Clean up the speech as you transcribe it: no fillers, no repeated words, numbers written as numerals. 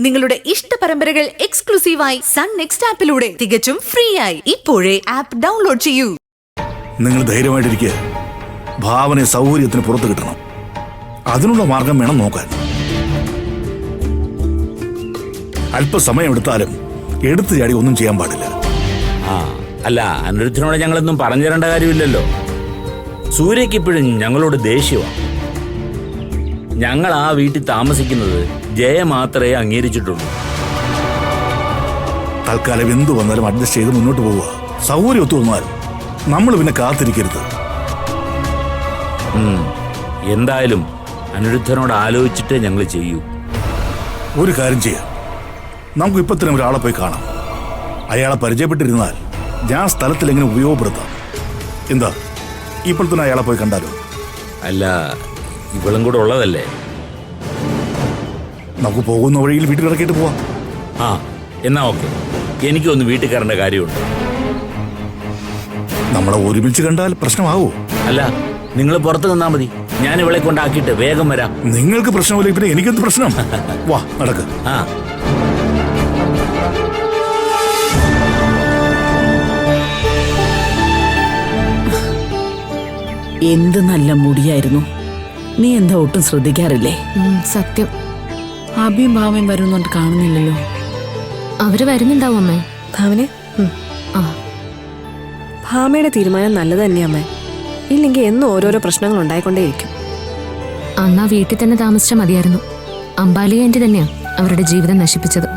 നിങ്ങളുടെ ഇഷ്ട പരമ്പരകൾ എക്സ്ക്ലൂസീവായി സൺ നെക്സ്റ്റ് ആപ്പിലൂടെ തികച്ചും ഫ്രീ ആയി ഇപ്പോഴേ ആപ്പ് ഡൗൺലോഡ് ചെയ്യൂ. നിങ്ങൾ ധൈര്യമായിട്ടിരിക്കുക. ഭാവനെ സൗകര്യത്തിന് പുറത്തു കിട്ടണം. അതിനുള്ള മാർഗം വേണം നോക്കാൻ. അല്പസമയം എടുത്താലും എടുത്തു ചാടി ഒന്നും ചെയ്യാൻ പാടില്ല. അല്ല, അനിരുദ്ധനോട് ഞങ്ങളൊന്നും പറഞ്ഞു തരേണ്ട കാര്യമില്ലല്ലോ. സൂര്യക്ക് ഇപ്പോഴും ഞങ്ങളോട് ദേഷ്യമാണ്. ഞങ്ങൾ ആ വീട്ടിൽ താമസിക്കുന്നത് ജയ മാത്രമേ അംഗീകരിച്ചിട്ടുള്ളൂ. തൽക്കാലം എന്തു വന്നാലും അഡ്ജസ്റ്റ് ചെയ്ത് മുന്നോട്ട് പോവുക. സൗകര്യം ഒത്തു വന്നാൽ നമ്മൾ പിന്നെ കാത്തിരിക്കരുത്. എന്തായാലും അനിരുദ്ധനോട് ആലോചിച്ചിട്ടേ ഞങ്ങൾ ചെയ്യൂ. ഒരു കാര്യം ചെയ്യാം, നമുക്ക് ഇപ്പൊ തന്നെ ഒരാളെ പോയി കാണാം. അയാളെ പരിചയപ്പെട്ടിരുന്നാൽ ഞാൻ സ്ഥലത്തിൽ എങ്ങനെ ഉപയോഗപ്പെടുത്താം. എന്താ, ഇപ്പോൾ തന്നെ അയാളെ പോയി കണ്ടാലോ? അല്ല, ഇവളും കൂടെ ഉള്ളതല്ലേ. നമുക്ക് പോകുന്ന വഴിയിൽ വീട്ടിൽ ഇറക്കിയിട്ട് പോവാം. എന്നാ ഓക്കെ. എനിക്കൊന്ന് വീട്ടിൽ കയറേണ്ട കാര്യമുണ്ട്. നമ്മളെ ഒരുമിച്ച് കണ്ടാൽ പ്രശ്നമാവോ? അല്ല, നിങ്ങൾ പുറത്ത് നിന്നാ മതി. ഞാൻ ഇവളെ കൊണ്ടാക്കിയിട്ട് വേഗം വരാം. നിങ്ങൾക്ക് പ്രശ്നമില്ല, പിന്നെ എനിക്കെന്ത് പ്രശ്നം? വാ, നടക്ക്. എന്ത് നല്ല മുടിയായിരുന്നു. നീ എന്താ ഒട്ടും ശ്രദ്ധിക്കാറില്ലേ? സത്യം. അഭിയും ഭാവയും വരുന്നുണ്ട്, കാണുന്നില്ലല്ലോ. അവര് വരുന്നുണ്ടാവും അമ്മേ. ഭാവനെ, ഭാമയുടെ തീരുമാനം നല്ലത് തന്നെയാ അമ്മേ. ഇല്ലെങ്കിൽ എന്നും ഓരോരോ പ്രശ്നങ്ങൾ ഉണ്ടായിക്കൊണ്ടേയിരിക്കും. അന്നാ വീട്ടിൽ തന്നെ താമസിച്ചാൽ മതിയായിരുന്നു. അമ്പാലിക എന്റെ തന്നെയാ അവരുടെ ജീവിതം നശിപ്പിച്ചത്.